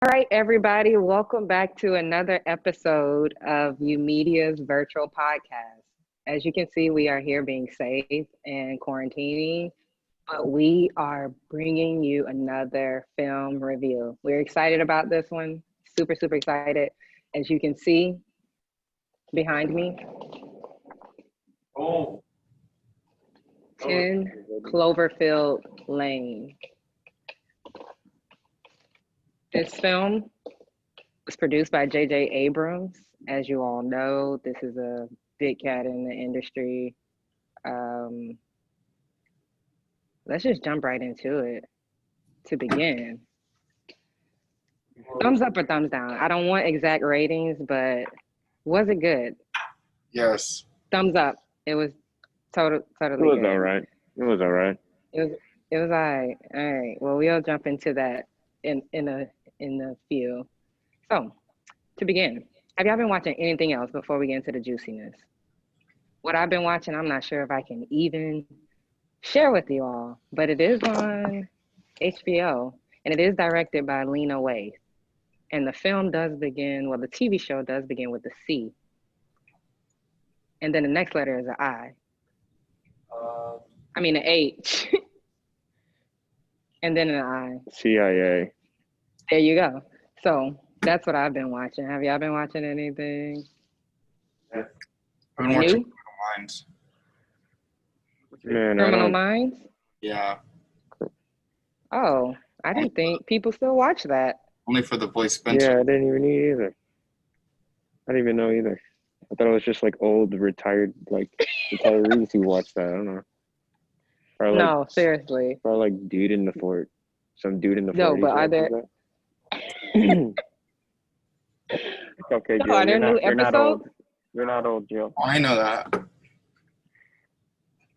All right, everybody, welcome back to another episode of YOUmedia's virtual podcast. As you can see, we are here being safe and quarantining, but we are bringing you another film review. We're excited about this one, super, super excited. As you can see behind me, 10 Cloverfield Lane. This film was produced by J.J. Abrams. As you all know, this is a big cat in the industry. Let's just jump right into it to begin. Thumbs up or thumbs down? I don't want exact ratings, but was it good? Yes. Thumbs up. It was totally It was good. all right. It was all right. It was all right. All right. Well, we'll jump into that in a few. So, to begin, have y'all been watching anything else before we get into the juiciness? What I've been watching, I'm not sure if I can even share with you all, but it is on HBO and it is directed by Lena Waithe. And the film does begin, well, the TV show does begin with a C. And then the next letter is an I. I mean, an H. And then an I. CIA. There you go. So that's what I've been watching. Have y'all been watching anything? I've been watching New? Criminal Minds. Man, I Criminal don't. Minds? Yeah. Oh, I didn't think people still watch that. Only for the voice Yeah, Spencer. I didn't even need either. I didn't even know either. I thought it was just like old retirees who watched that. I don't know. Or like, No, seriously. or like dude in the fort. Some dude in the No, 40s. but are watches there that. It's okay, no, Jill. are there new You're not episodes? old. You're not old, Jill. Oh, I know that.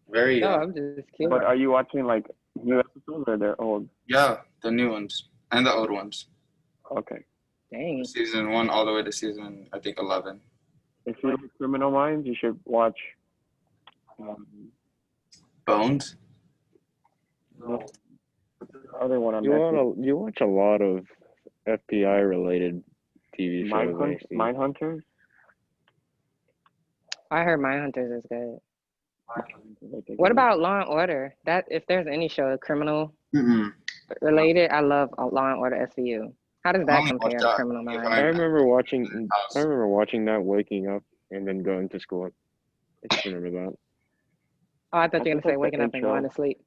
Very No, young. I'm just kidding. But are you watching like new episodes or they're old? Yeah, the new ones and the old ones. Okay. Dang. Season 1 all the way to season, I think, 11. If you like Criminal Minds, you should watch. Bones? The other one on Netflix. You watch a lot of FBI related TV shows. Mindhunters? I heard Mindhunters is good. What about Law and Order? That if there's any show criminal related, I love Law and Order SVU. How does that only compare watch to that Criminal if Minds? I remember watching that, waking up and then going to school. I just remember that. Oh, I thought you were That's gonna say like waking the up and going to sleep.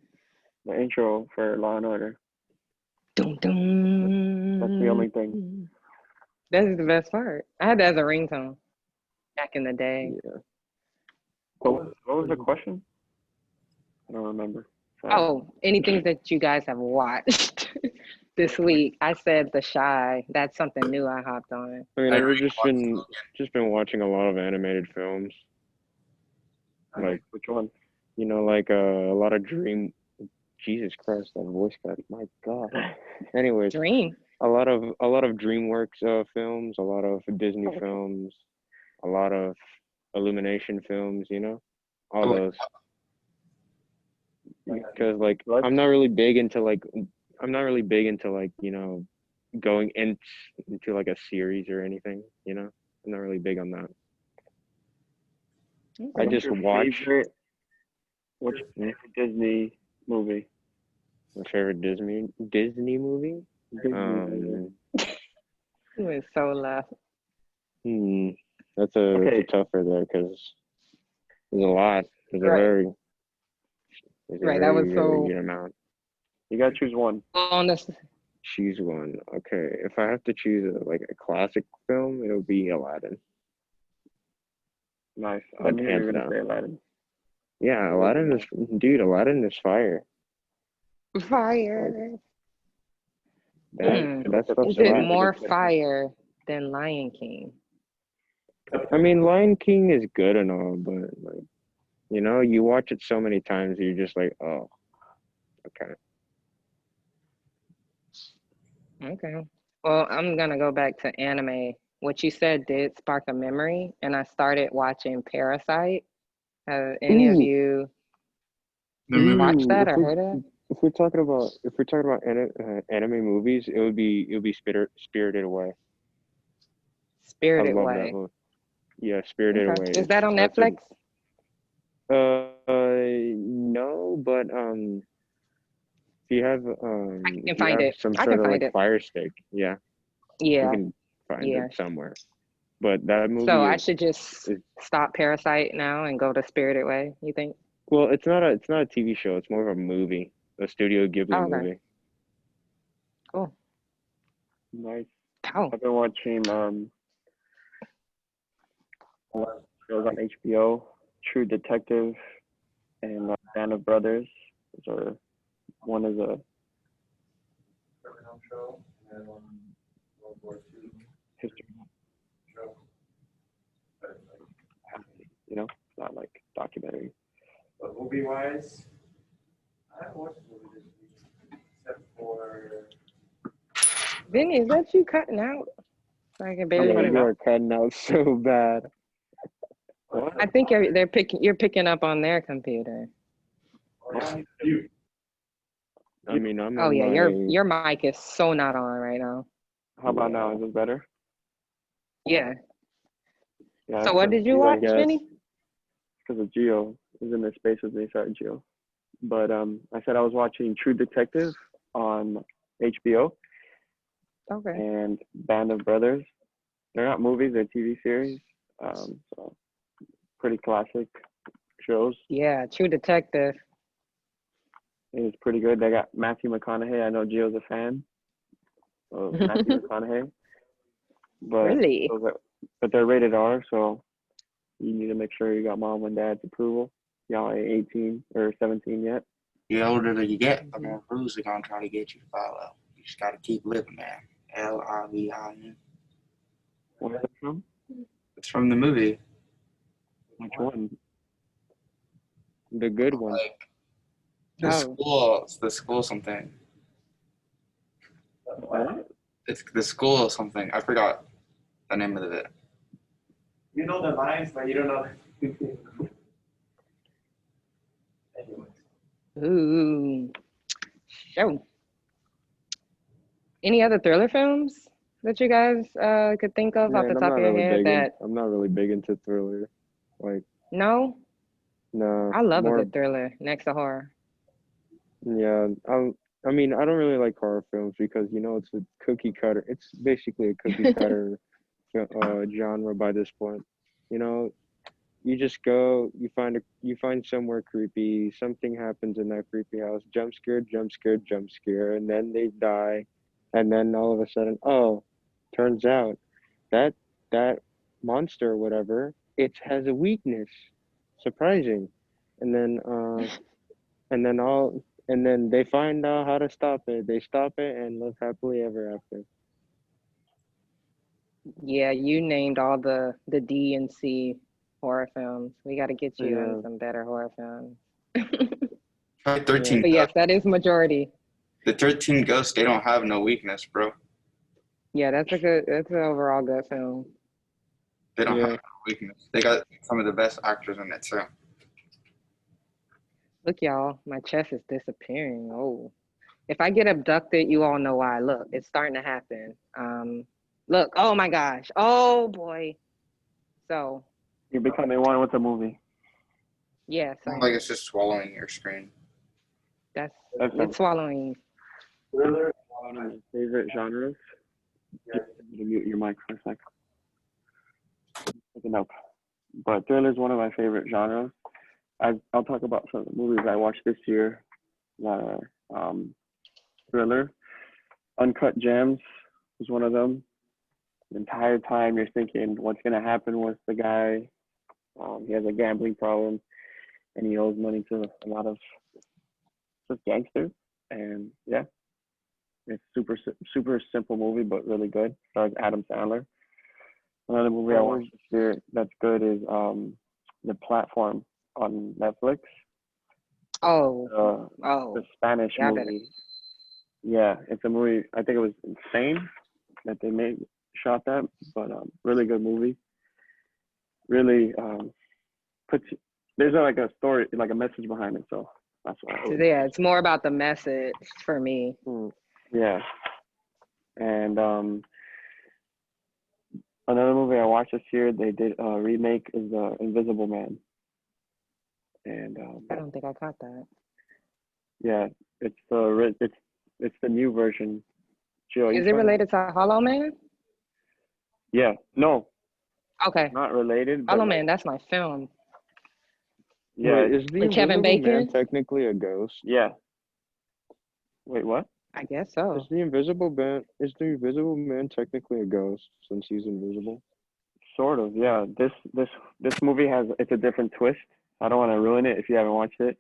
The intro for Law and Order. Dun, dun. That's the only thing. That is the best part. I had that as a ringtone back in the day. Yeah. What was the question? I don't remember. Sorry. Oh, anything that you guys have watched this week? I said The Shy. That's something new I hopped on. I mean, I've just been watching a lot of animated films. Like which one? You know, like a lot of Dream. Jesus Christ, that voice got. My God. Anyways, Dream. a lot of DreamWorks films, a lot of Disney films, a lot of Illumination films. You know, all those. Because like I'm not really big into you know going into like a series or anything. You know, I'm not really big on that. I just watch. What's your favorite Disney movie? My favorite Disney movie? It was so loud. That's a tougher there because there's a lot. There's a very good amount. You gotta choose one. Choose one. Okay, if I have to choose a classic film, it'll be Aladdin. Nice. I knew you were gonna say Aladdin. Yeah, Aladdin is fire. Fire. That's is it more fire than Lion King? I mean, Lion King is good and all, but like, you know, you watch it so many times, you're just like, oh, okay. Okay. Well, I'm gonna go back to anime. What you said did spark a memory, and I started watching Parasite. Have any of you watched that or heard of it? if we're talking about anime movies, it would be Spirited Away. I Spirited love that Way. movie. Yeah, Spirited Okay. Away. Is that on That's Netflix? no, but I can if you find have it. some I sort can of find like it. Fire Stick, yeah, you Yeah. can find Yeah. it somewhere. But that So movie I should just is stop Parasite now and go to Spirited Way, you think? well, it's not a TV show. It's more of a movie, a Studio Oh, Ghibli okay. movie. Cool. Nice. Oh. I've been watching a lot of shows on HBO, True Detective and Band of Brothers. Those are one is a history, it's not like documentary. But movie wise, I haven't watched a movie this week except for Vinny, is that you cutting out? I can Yeah, barely hear you you. are cutting out so bad. I think you're picking up on their computer. you. I mean, I'm Oh on yeah, my your mic is so not on right now. How about now? Is this better? Yeah. Yeah. So what did you I watch, guess. Vinny? Because of Geo is in this space with me. Sorry, Geo. But I said I was watching True Detective on HBO Okay. and Band of Brothers. They're not movies; they're TV series. So pretty classic shows. Yeah, True Detective. It's pretty good. They got Matthew McConaughey. I know Gio's a fan of Matthew McConaughey, but Really? but they're rated R, so you need to make sure you got mom and dad's approval. Y'all ain't 18 or 17 yet. The older you get, the more rules they're gonna try to get you to follow. You just gotta keep living, man. Livin. Where is it from? It's from the movie. Which one? The good one. Like Oh. the school something. What? It's the school something. I forgot the name of it. You know the lines, but you don't know. Anyways. Ooh. Show. Any other thriller films that you guys could think of off Man, the top of your head I'm not really big into thriller. Like, no? no, I love a more. good thriller next to horror. Yeah, I mean, I don't really like horror films because it's a cookie cutter. It's basically a cookie cutter genre by this point. You know, you just go, you find somewhere creepy, something happens in that creepy house, jump scare, jump scare, jump scare, and then they die, and then all of a sudden, oh, turns out that that monster or whatever, it has a weakness. Surprising. And then and then they find out how to stop it. They stop it and live happily ever after. Yeah, you named all the D and C horror films. We got to get you on Yeah, some better horror films. Try 13 But yes, Ghosts. that is majority. The 13 Ghosts, they don't have no weakness, bro. Yeah, that's an overall good film. They don't have yeah. no weakness. They got some of the best actors in it too. Look, y'all, my chest is disappearing. Oh, if I get abducted, you all know why. Look, it's starting to happen. Look, oh my gosh. Oh boy. So, You're becoming one with the movie. yeah, so Like it's just swallowing your screen. That's it's swallowing. Thriller. one of my favorite genres. You need to mute your mic for a sec. Picking up. But thriller is one of my favorite genres. I'll talk about some of the movies I watched this year. Thriller. Uncut Gems was one of them. The entire time you're thinking, what's gonna happen with the guy? He has a gambling problem, and he owes money to a lot of just gangsters. And yeah, it's super simple movie, but really good. Stars Adam Sandler. Another movie I watched this year that's good is The Platform on Netflix. Oh, The Spanish yeah, movie. Yeah, it's a movie. I think it was insane that they shot that, but really good movie. Really puts there's like a story, like a message behind it. So That's what I So would. yeah, it's more about the message for me. Yeah. And another movie I watched this year, they did a remake, is Invisible Man. And I don't think I caught that. yeah, it's the new version. Jill, Is it related to Hollow Man? Yeah, no, Okay, not related, but Hollow like, Man. That's my film yeah, Wait, is the with Kevin Invisible Man Bacon. technically a ghost? yeah. Wait, what? I guess so. Is the Invisible Man technically a ghost since he's invisible? Sort of, yeah. This movie it's a different twist. I don't want to ruin it if you haven't watched it.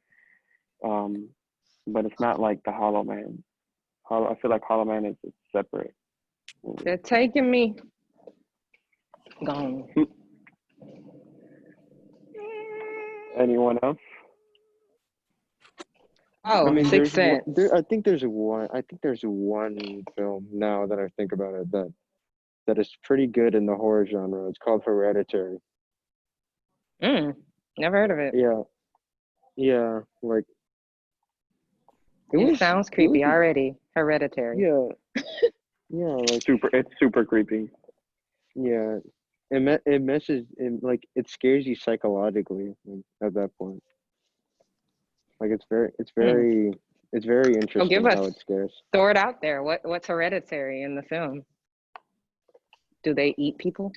But it's not like the Hollow Man. I feel like Hollow Man is a separate movie. They're taking me. Gone. Anyone else? Oh, I mean, Sixth Sense. I think there's one film now that I think about it that is pretty good in the horror genre. It's called Hereditary. Never heard of it. Yeah, like It sounds creepy already. Hereditary. Yeah, like It's super creepy. yeah. It messes like it scares you psychologically at that point. Like it's very So interesting give how us, it scares. throw it out there. What's hereditary in the film? Do they eat people?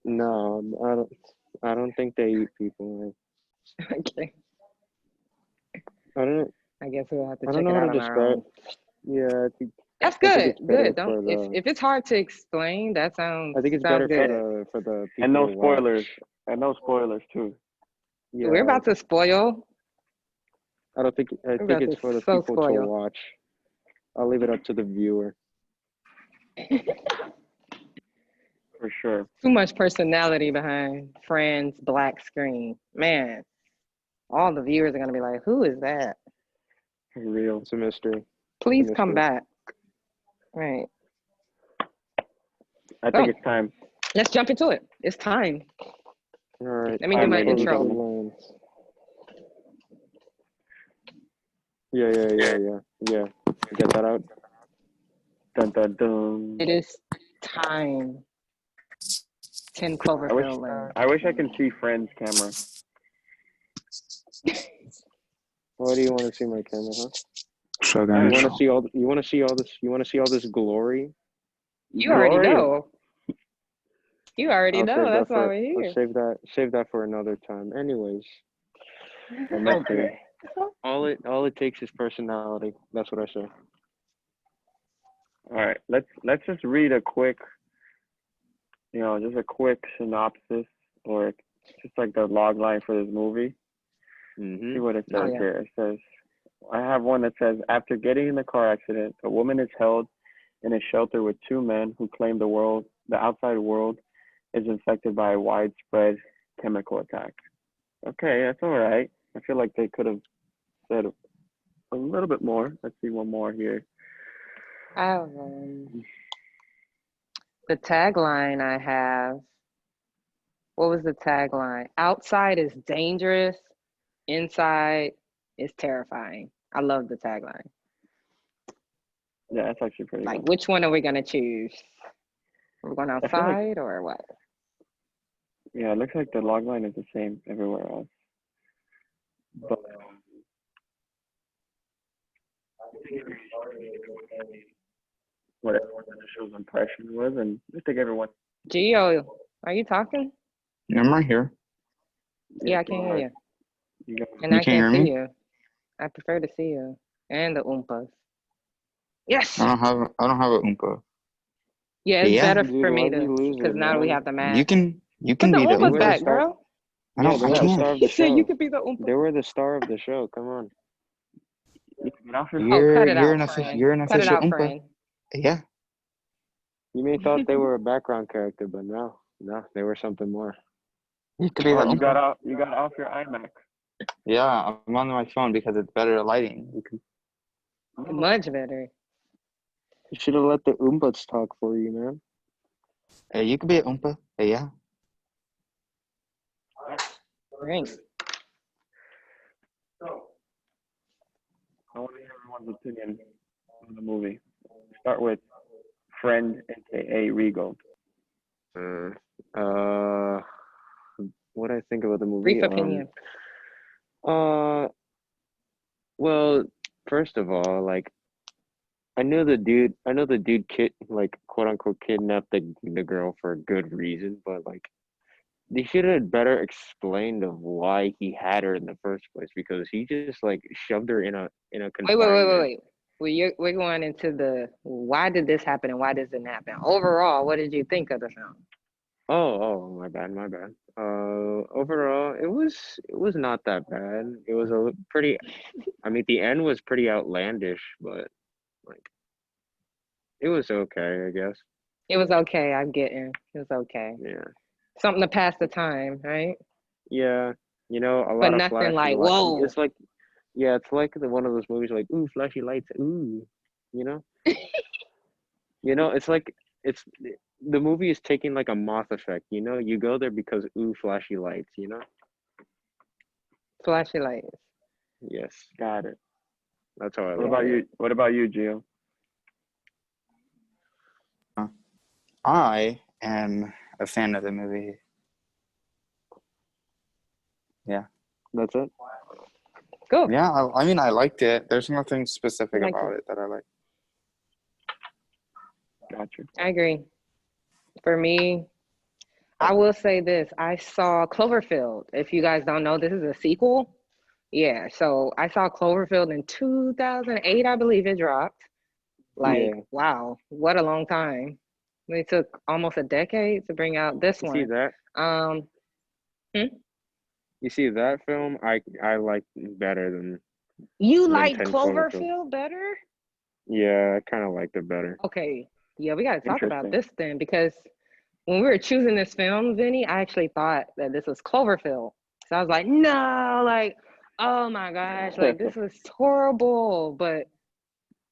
No, I don't think they eat people. Okay. I don't I guess we'll have to I check don't it know how out to on our describe. own. Yeah, That's I think good. it's better Good. Don't for the. if it's hard to explain, that sounds I think it's sounds better good. for the people And no to spoilers. watch. And no spoilers too. Yeah, We're about to spoil. I don't think I We're think about it's to for the so people to spoil. watch. I'll leave it up to the viewer. For sure. Too much personality behind Fran's black screen. Man, all the viewers are gonna be like, "Who is that?" For real. It's a mystery. Please come back. Right. I think it's time. Let's jump into it. It's time. All right. Let me do my ladies and intro. gentlemen. Yeah. Get that out. Dun dun dun. It is time. 10 Cloverfield Lane. I wish I can see Friend's camera. Why do you want to see my camera, huh? So You guys, want to see all this? You want to see all this glory? You already Glory. know. You already I'll know. save that That's why for. we're here. I'll save that for another time. Anyways, Okay. all it takes is personality. That's what I say. All right. Let's just read a quick, just a quick synopsis, or just like the log line for this movie. Mm-hmm. See what it says Oh, yeah. here. It says, I have one that says, after getting in a car accident, a woman is held in a shelter with two men who claim the outside world is infected by a widespread chemical attack. Okay, that's all right. I feel like they could have said a little bit more. Let's see one more here. The tagline I have. What was the tagline? Outside is dangerous. Inside is terrifying. I love the tagline. Yeah, that's actually pretty Like, good. which one are we going to choose? Are we going outside or what? Yeah, it looks like the log line is the same everywhere else. But what everyone initial impression was, and I think everyone. Gio, are you talking? I'm right here. Yeah, I can hear you. You And You I can't hear can't see me? you. I prefer to see you. And the Oompas. Yes! I don't have a Oompa. Yeah, it's Yeah, better Dude, for me why'd to, you lose because it, now we man? have the you mask. can Put the be the Oompas were the back, Oompa. girl. I Yeah, don't. they I were the can't. star of the He said show. you could be the Oompa. They were the star of the show. Come on. get off your. Oh, cut it You're out, an friend. you're an Cut it official out, Oompa. friend. Yeah. You may thought they were a background character, but no, they were something more. You could be the Oh, you got Oompa. off your iMac. Yeah, I'm on my phone because it's better lighting. You can. Much better. You should have let the Oompas talk for you, man. Hey, you could be an Oompa. Hey, yeah. Right. I want to hear everyone's opinion on the movie. Start with friend, aka Regal. Uh, uh, what I think about the movie? Brief opinion. Uh, well, first of all, like I know the dude like quote unquote kidnapped the girl for a good reason, but like they should have better explained of why he had her in the first place because he just like shoved her in a confinement. Wait. We're going into the why did this happen and why does it happen? Overall, what did you think of the film? Oh, my bad. Overall, it was not that bad. It was pretty. I mean, the end was pretty outlandish, but like it was okay, I guess. It was okay. I'm getting. It was okay. Yeah, Something to pass the time, right? yeah. A But lot of nothing flashy like lights. whoa. It's like, yeah, it's like one of those movies like ooh, flashy lights, ooh. You know, it's like it's the movie is taking like a moth effect. You go there because ooh, flashy lights. Flashy lights. Yes, Got it. that's how I What look about at you? it. What about you, Gio? I am a fan of the movie. Yeah. That's it. Cool. Yeah, I mean, I liked it. There's nothing specific I liked about it that I like. Gotcha. I agree. For me, I will say this. I saw Cloverfield. If you guys don't know, this is a sequel. Yeah, so I saw Cloverfield in 2008, I believe it dropped. Like, Yeah. wow, what a long time. They took almost a decade to bring out this You see one. that? Um, You see that film? I like better you than liked 10 Cloverfield. Cloverfield better? Yeah, I kind of liked it better. Okay, yeah, we got to talk about Interesting. this then because when we were choosing this film, Vinny, I actually thought that this was Cloverfield. So I was like, no, like, oh my gosh, like this was horrible. But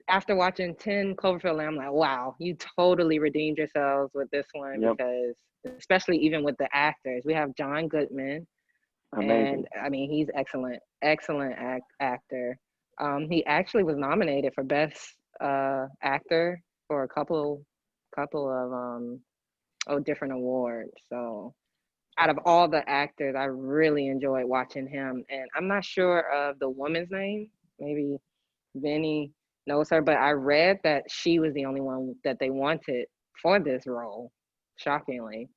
after watching 10 Cloverfield Lane, I'm like, wow, you totally redeemed yourselves with this one Yep. because especially even with the actors, we have John Goodman, Amazing. and I mean, he's excellent actor. He actually was nominated for Best Actor for a couple of different awards. So out of all the actors, I really enjoyed watching him. And I'm not sure of the woman's name. Maybe Vinny knows her, but I read that she was the only one that they wanted for this role, shockingly.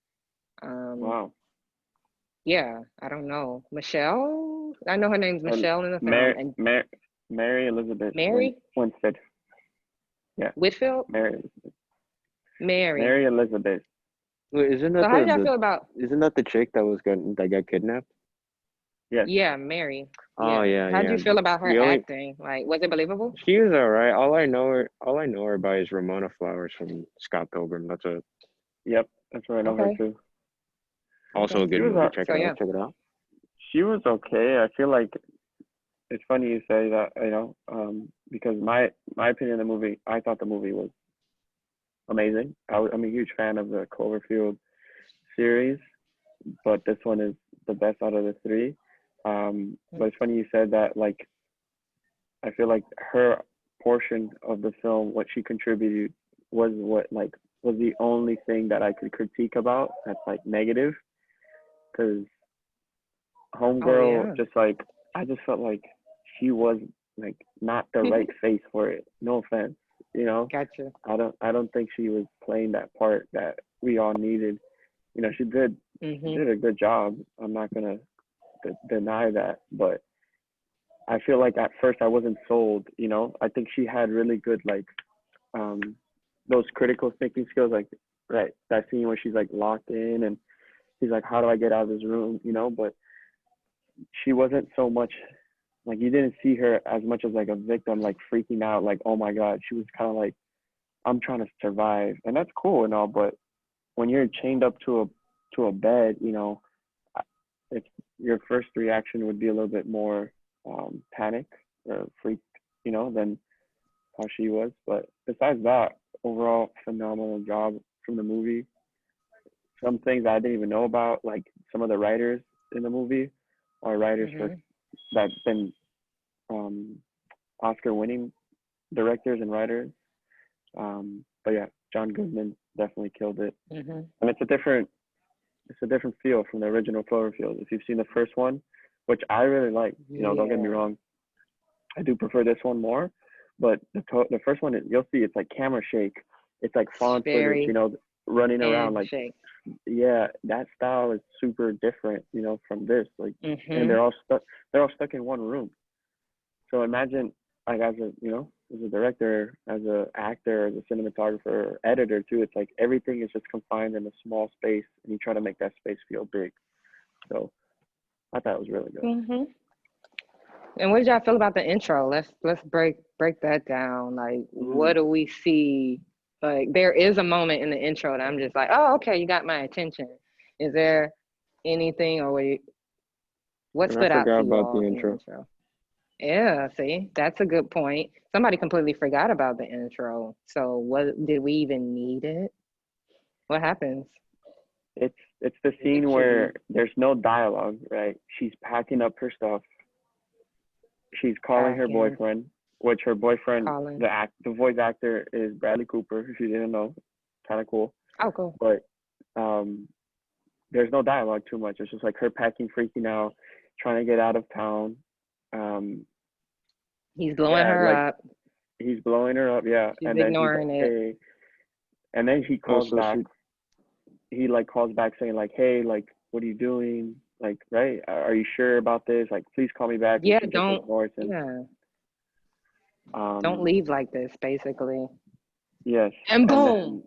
Wow. Yeah, I don't know. Michelle? I know her name's And Michelle in the film. And Mary Elizabeth Mary Winstead. Yeah, Whitfield? Mary Mary. Elizabeth. Wait, isn't So that how did y'all feel about, isn't that the chick that got kidnapped? Yes. yeah, Mary. Oh Yeah. yeah, How'd yeah. you feel about her The only acting? Like, was it believable? She was alright. All I know her by is Ramona Flowers from Scott Pilgrim. That's it. Yep. That's where I know her Okay. too. Also a She good was movie. Check So it yeah. out. Check it out. she was okay. I feel like it's funny you say that, because my opinion of the movie, I thought the movie was amazing. I'm a huge fan of the Cloverfield series, but this one is the best out of the three. But it's funny you said that. Like, I feel like her portion of the film, what she contributed, was was the only thing that I could critique about that's like negative. Because Oh Homegirl, yeah. just like, I just felt like she was like not the right face for it. No offense, you know. Gotcha. I don't think she was playing that part that we all needed. She did a good job. I'm not gonna deny that, but I feel like at first I wasn't sold. I think she had really good um those critical thinking skills, like, right, that scene where she's like locked in and she's like, how do I get out of this room? But she wasn't so much like, you didn't see her as much as like a victim, like freaking out, like, oh my god. She was kind of like, I'm trying to survive, and that's cool and all, but when you're chained up to a bed, if your first reaction would be a little bit more panic or freak, than how she was. But besides that, overall phenomenal job from the movie. Some things I didn't even know about, like some of the writers in the movie are writers for that's been Oscar-winning directors and writers. But yeah, John Goodman definitely killed it, Mm-hmm. and it's a different feel from the original Cloverfield. If you've seen the first one, which I really like, don't get me Yeah. wrong, I do prefer this one more, but the first one, you'll see it's like camera shake, it's like found footage, Very running around, like handshake. yeah, that style is super different, from this, like, and Mm-hmm. they're all stuck in one room. So imagine, like, as a director, as a actor, as a cinematographer, or editor too, it's like everything is just confined in a small space, and you try to make that space feel big. So I thought it was really good. Mm-hmm. And what did y'all feel about the intro? Let's break that down. Like, what do we see? Like, there is a moment in the intro that I'm just like, oh, okay, you got my attention. Is there anything, or what And I stood out forgot to you about the all in the intro. intro? Yeah, see, that's a good point. Somebody completely forgot about the intro. So what did we even need it? What happens? It's the scene where there's no dialogue, right? She's packing up her stuff. She's calling her Packing. boyfriend, which her boyfriend, Calling. the voice actor is Bradley Cooper, if you didn't know. Kind of cool. Oh, cool. But there's no dialogue too much. It's just like her packing, freaking out, trying to get out of town. He's blowing her up. He's blowing her up, yeah. She's And then he's ignoring like, it. hey. And then he calls Also, back. He like calls back saying like, hey, like, what are you doing? Like, right? Are you sure about this? Like, please call me back. Yeah, Just don't. ignores him. Yeah, don't leave like this, basically. Yes. And boom.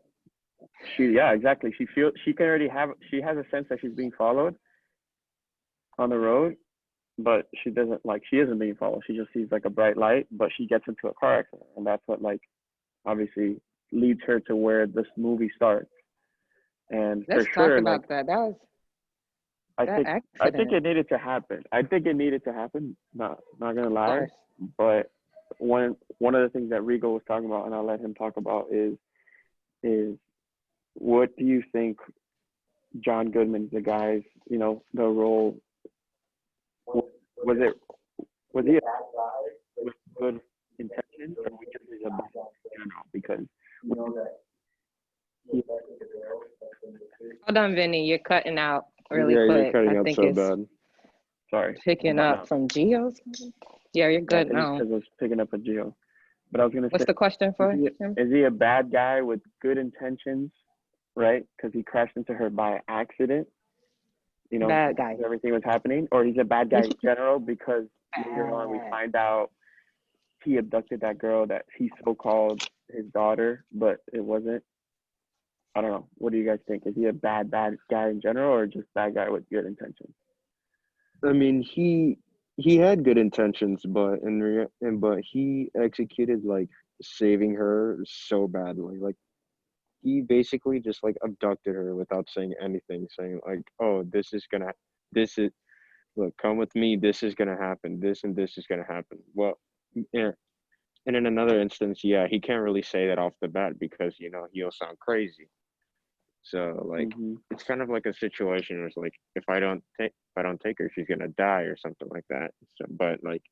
Exactly. She can already she has a sense that she's being followed on the road, but she isn't being followed. She just sees like a bright light, but she gets into a car accident, and that's what like obviously leads her to where this movie starts. And Let's for talk sure, about like, that. That was I accident. think it needed to happen. Not gonna Of lie, course. but one of the things that Regal was talking about, and I'll let him talk about, is what do you think John Goodman, the guy's, the role, was he a bad guy with good intentions, or was he a bad guy in general? Because Hold on, Vinny. You're cutting out really yeah, quick. you're cutting I out think so it's bad. sorry, picking up from Geo's. Yeah, you're good now. because it was picking up a Geo. But I was gonna What's say, the question for him? is he a bad guy with good intentions, right? Because he crashed into her by accident. Bad guy. Everything was happening, or he's a bad guy in general because later on we find out he abducted that girl that he so-called his daughter, but it wasn't. I don't know. What do you guys think? Is he a bad guy in general, or just bad guy with good intentions? I mean, he had good intentions, but but he executed like saving her so badly. Like he basically just like abducted her without saying anything, saying like, "Oh, this is look, come with me. This is gonna happen. This and this is gonna happen." Well, yeah. And in another instance, yeah, he can't really say that off the bat because he'll sound crazy. So like it's kind of like a situation where it's like if I don't take her, she's gonna die or something like that. So, but like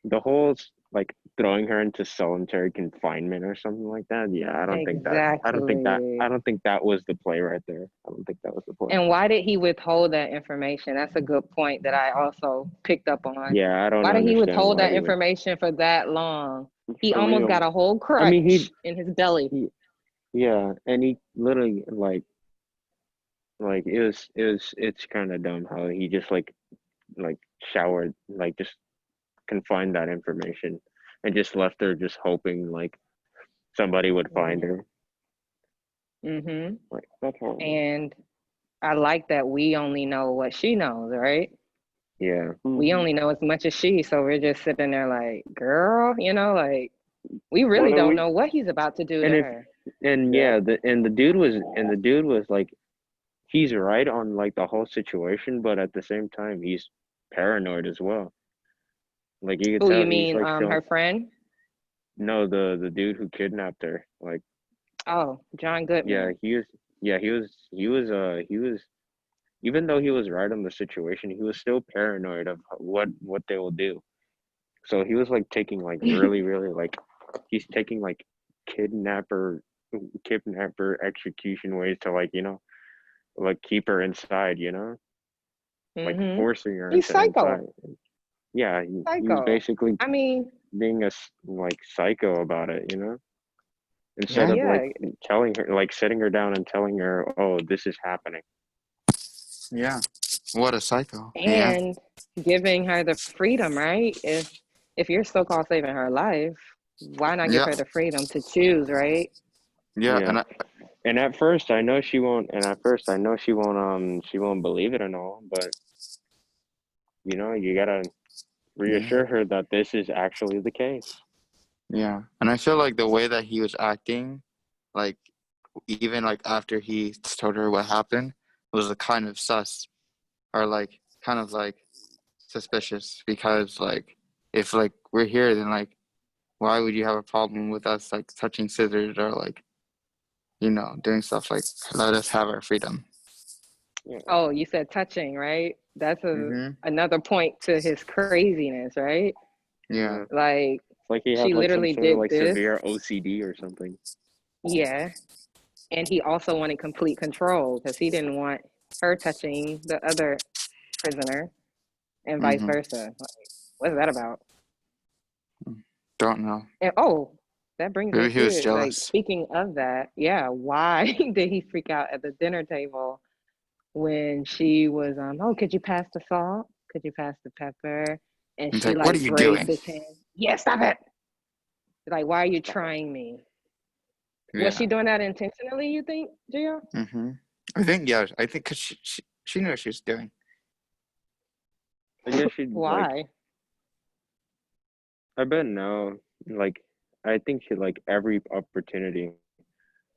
the whole like throwing her into solitary confinement or something like that. Yeah, I don't think that was the play right there. I don't think that was the play. And why did he withhold that information? That's a good point that I also picked up on. Yeah, I don't. Why did he withhold that he information for that long? He For almost real. got a whole crutch in his belly. Yeah, and he literally like it's kind of dumb how he just like showered, like just confined that information and just left her just hoping like somebody would find her. Mm-hmm. Like that's horrible. And I like that we only know what she knows, right? Yeah. We only know as much as she, so we're just sitting there like, girl, like we really don't know what he's about to do to her. And the dude was like, he's right on like the whole situation, but at the same time he's paranoid as well. Like you could Who tell you mean, he's like her friend? No, the dude who kidnapped her. Like, oh, John Goodman. He was even though he was right on the situation, he was still paranoid of what they will do. So he was like taking like really, really like he's taking like kidnapper execution ways to like, like keep her inside, like Mm-hmm. forcing her He's into psycho. inside. Yeah, he was Psycho. basically I mean, being like psycho about it, instead Yeah. of like yeah. telling her, like sitting her down and telling her, oh, this is happening. Yeah. What a psycho. Yeah. And giving her the freedom, right? If you're so-called saving her life, why not give Yeah. her the freedom to choose, right? Yeah. Yeah. And And at first I know she won't, she won't believe it and all, but you gotta yeah. reassure her that this is actually the case. Yeah. And I feel like the way that he was acting, like even like after he told her what happened, was a kind of sus or like kind of like suspicious because like if like we're here then like why would you have a problem with us like touching scissors or like doing stuff like let us have our freedom. Yeah. Oh, you said touching, right? That's Mm-hmm. another point to his craziness, right? Yeah. Yeah. Like It's like he has she like some literally sort of did like this. severe OCD or something. Yeah. And he also wanted complete control because he didn't want her touching the other prisoner and vice Mm-hmm. versa. Like, what's that about? Don't know. And oh, that brings me Maybe he to was it. Like, jealous. speaking of that, yeah, why did he freak out at the dinner table when she was, oh, could you pass the salt? Could you pass the pepper? And He's she like, what are like you grazed doing? his hand. Yeah, stop it. Like, why are you trying me? Was Yeah. she doing that intentionally, you think, Gio? Mm-hmm. I think yeah. I think because she knew what she was doing. I guess she'd like, Why? I bet no. Like, I think she like every opportunity,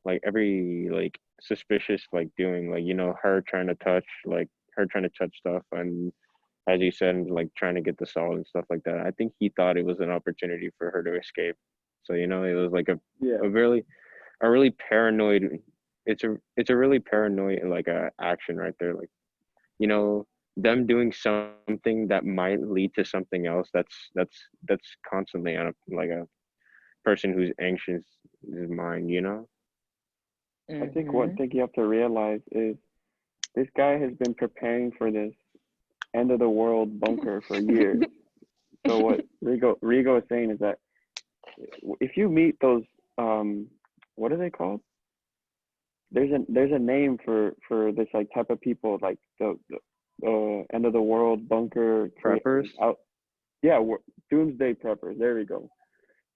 like every like suspicious like doing, like her trying to touch stuff, and as you said, like trying to get the salt and stuff like that. I think he thought it was an opportunity for her to escape. So it was like Yeah. a really paranoid. It's a really paranoid like action right there. Like you know them doing something that might lead to something else. That's constantly on like a person who's anxious his mind. I think one Mm-hmm. thing you have to realize is this guy has been preparing for this end of the world bunker for years. So what Rigo is saying is that if you meet those what are they called? There's a name for this like type of people like the end of the world bunker Preppers. out. Yeah, doomsday preppers. There we go.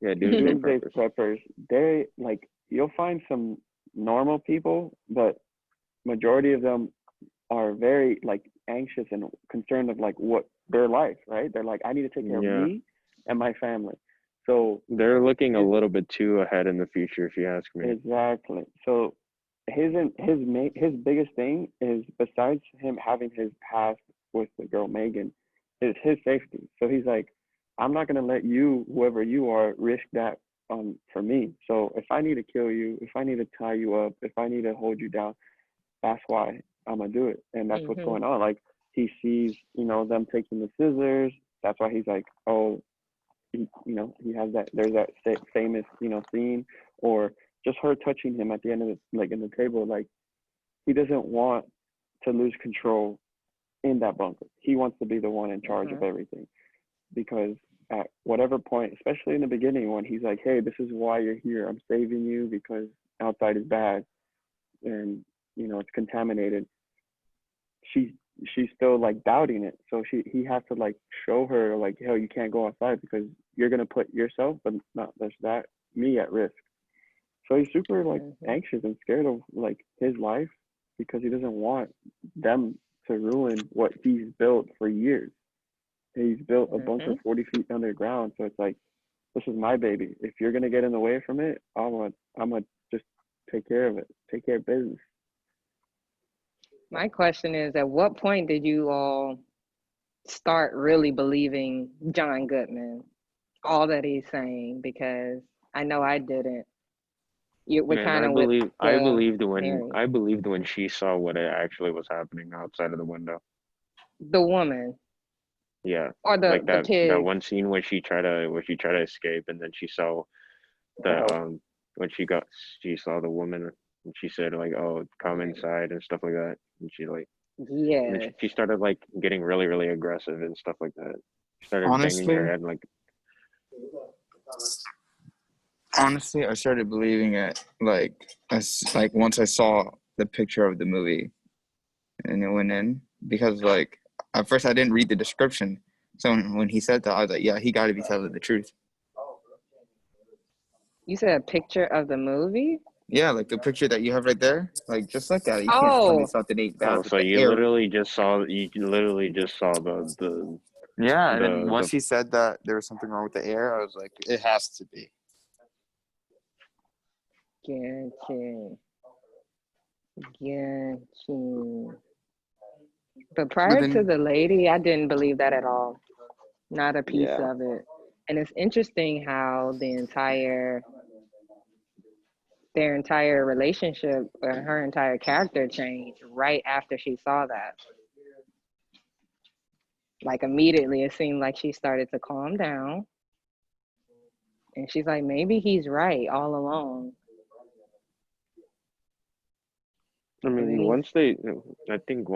Yeah, doomsday Doomsday preppers. preppers. They like you'll find some normal people, but majority of them are very like anxious and concerned of like what their life, right? They're like, I need to take care of Yeah, me and my family. So they're looking a his little bit too ahead in the future, if you ask me. exactly. So his biggest thing is besides him having his past with the girl Megan, is his safety. So he's like, I'm not gonna let you, whoever you are, risk that for me. So if I need to kill you, if I need to tie you up, if I need to hold you down, that's why I'm gonna do it. And that's what's Mm-hmm. going on. Like he sees, them taking the scissors. That's why he's like, oh, he has that. There's that famous, scene, or just her touching him at the end of like in the table. Like he doesn't want to lose control in that bunker. He wants to be the one in charge of Mm-hmm. everything because at whatever point, especially in the beginning when he's like, hey, this is why you're here. I'm saving you because outside is bad and it's contaminated. She's she's still like doubting it. So he has to like show her like, hell, you can't go outside because you're gonna put yourself, but not just that, me at risk. So he's super like Mm-hmm. anxious and scared of like his life because he doesn't want them to ruin what he's built for years. He's built a bunker Mm-hmm. 40 feet underground, so it's like this is my baby. If you're gonna get in the way from it, I'm gonna just take care of it, take care of business. My question is, at what point did you all start really believing John Goodman, all that he's saying? Because I know I didn't. We're Man, kind of with Mary, I believed when she saw what it actually was happening outside of the window. the woman. Yeah, Or like the that pig. one scene where she tried to escape, and then she saw the when she saw the woman, and she said like, "Oh, come inside" and stuff like that, and and then Yes. she started like getting really really aggressive and stuff like that. She started banging her Honestly, head like, honestly, I started believing it like like once I saw the picture of the movie and it went in, because like at first I didn't read the description. So when he said that, I was like, yeah, he got to be telling the truth. You said a picture of the movie? Yeah, like the picture that you have right there. Like just look at it. You can't tell me Oh, something ain't "Oh, bad with so the air. you literally just saw Yeah, and then the once he said that there was something wrong with the air, I was like, it has to be. gotcha. Gotcha. But But prior to then, the lady, I didn't believe that at all. Not a piece yeah, of it. And it's interesting how their entire relationship or her entire character changed right after she saw that. Like immediately it seemed like she started to calm down. And she's like, maybe he's right all along. I And then mean, he's I think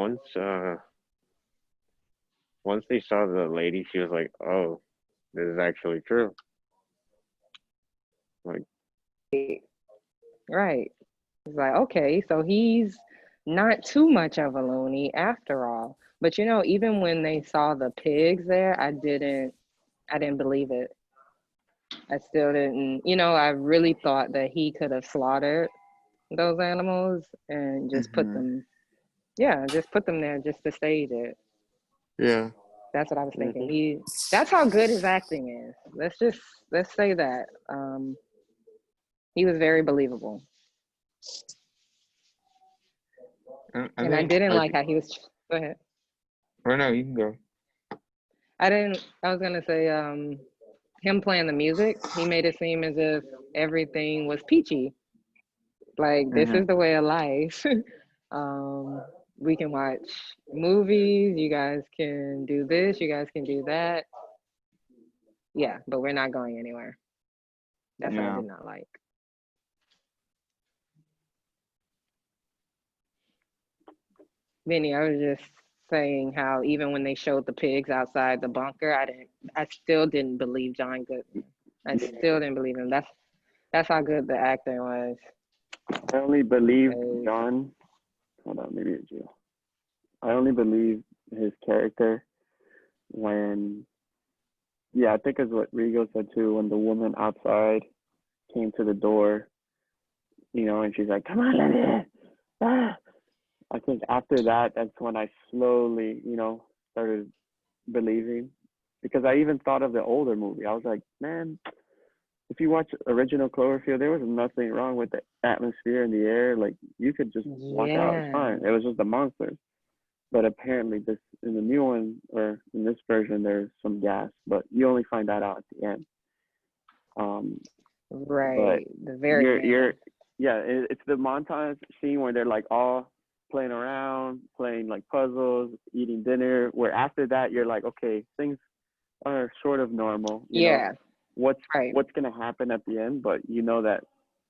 once they saw the lady, she was like, "Oh, this is actually true." Like, right. It's like, okay, so he's not too much of a loony after all. But even when they saw the pigs there, I didn't believe it. I still didn't, I really thought that he could have slaughtered those animals and just put hmm them, just put them there just to stage it. yeah. That's what I was thinking. mhm. That's how good his acting is. Let's say that. He was very believable. I And I think didn't like like, how he was, go ahead. or no, you can go. I was gonna say, him playing the music, he made it seem as if everything was peachy. Like, this hmm is the way of life. um, we can watch movies, you guys can do this, you guys can do that. Yeah, but we're not going anywhere. That's what I Yeah. did not like. Vinny, I was just saying how even when they showed the pigs outside the bunker, I still didn't believe John Goodman. I still didn't believe him. That's how good the acting was. I only believed 'Cause John. Hold on, maybe it's you. I only believed his character when, yeah, I think it's what Rigo said too. When the woman outside came to the door, and she's like, "Come on, let me in." Ah. I think after that, that's when I slowly, started believing, because I even thought of the older movie. I was like, man, if you watch original Cloverfield, there was nothing wrong with the atmosphere and the air. Like, you could just walk out, it's yeah, fine. It was just the monsters. But apparently, this in the new one, or in this version, there's some gas, but you only find that out at the end. Um, but right. The very you're end. yeah, it's the montage scene where they're like all playing around, playing like puzzles, eating dinner. Where after that, you're like, okay, things are sort of normal. Yeah, What's right. what's gonna happen at the end, but you know that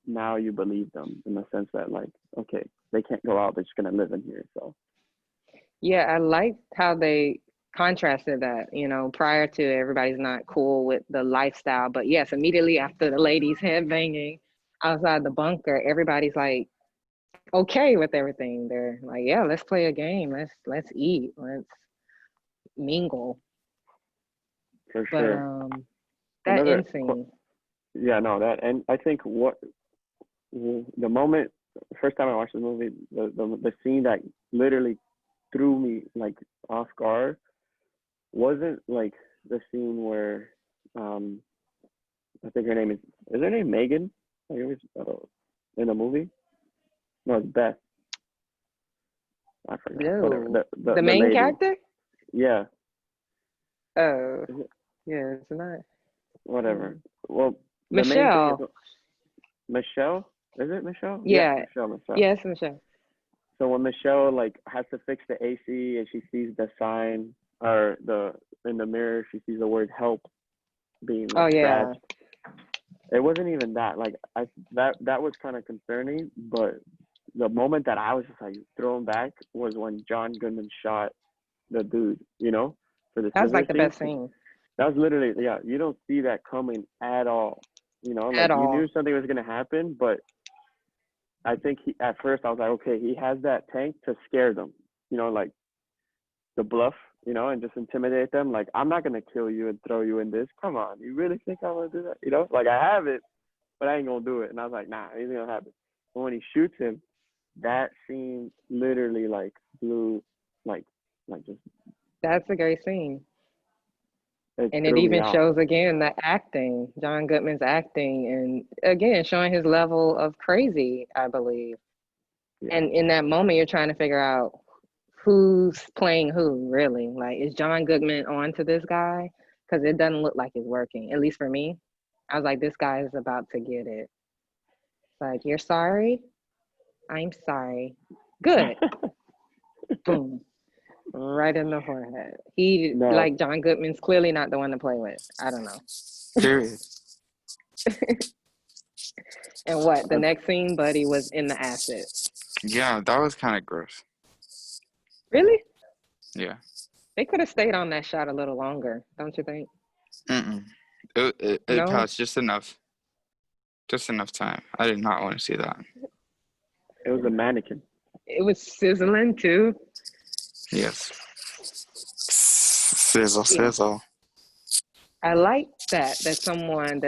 now you believe them in the sense that, like, okay, they can't go out, they're just gonna live in here. So Yeah, I liked how they contrasted that, prior to everybody's not cool with the lifestyle. But yes, immediately after the ladies head banging outside the bunker, everybody's like okay with everything. They're like, yeah, let's play a game. Let's eat. Let's mingle. for But sure. that Another, end scene, yeah, no, that, and I think what the moment, first time I watched the movie, the scene that literally threw me like off guard wasn't like the scene where um I think her name is her name Megan? I always in the movie. No, it's Beth. I forgot. Whatever. no, The the the main lady. character. Yeah. Oh, Is it, yeah, it's not whatever. Well, the main thing is Michelle. Michelle. Is it Michelle? Yeah, Yeah, Michelle. yes, Michelle. So when Michelle like has to fix the AC and she sees the sign or in the mirror she sees the word help being like Oh yeah, scratched. It wasn't even that. Like that was kind of concerning, but the moment that I was just like thrown back was when John Goodman shot the dude, for the that was scissor like the scene. best scene That was literally, yeah, you don't see that coming at all. Like at you all. knew something was gonna happen, but I think at first I was like, okay, he has that tank to scare them, like the bluff, and just intimidate them. Like, I'm not gonna kill you and throw you in this. Come on, you really think I'm gonna do that? Like I have it, but I ain't gonna do it. And I was like, nah, it ain't gonna happen. But when he shoots him, that scene literally like blew, like just That's a great scene. it And it threw me even out. shows again the acting, John Goodman's acting, and again showing his level of crazy, I believe. Yeah. And in that moment, you're trying to figure out who's playing who, really. Like, is John Goodman on to this guy? Because it doesn't look like it's working, at least for me. I was like, this guy is about to get it. It's like, you're sorry? I'm sorry. Good. Boom. Right in the forehead. He, No, like, John Goodman's clearly not the one to play with. I don't know. Period. And what? The next scene, Buddy was in the acid. Yeah, that was kind of gross. Really? Yeah. They could have stayed on that shot a little longer, don't you think? Mm-mm. It No? passed just enough. Just enough time. I did not want to see that. it was a mannequin. It was sizzling too. Yes. Sizzle, Yeah. sizzle. I like that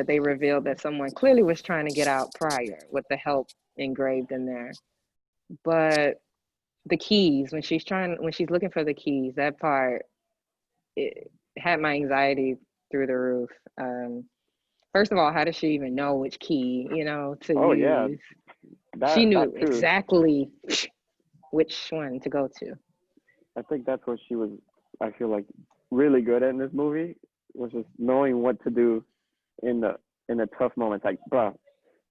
they revealed that someone clearly was trying to get out prior with the help engraved in there. But the keys, when she's looking for the keys, that part, it had my anxiety through the roof. First of all, how does she even know which key, to Oh yeah, use? She that knew too. exactly which one to go to. I think that's what she was. I feel like really good at in this movie was just knowing what to do in the tough moments. Like, bruh,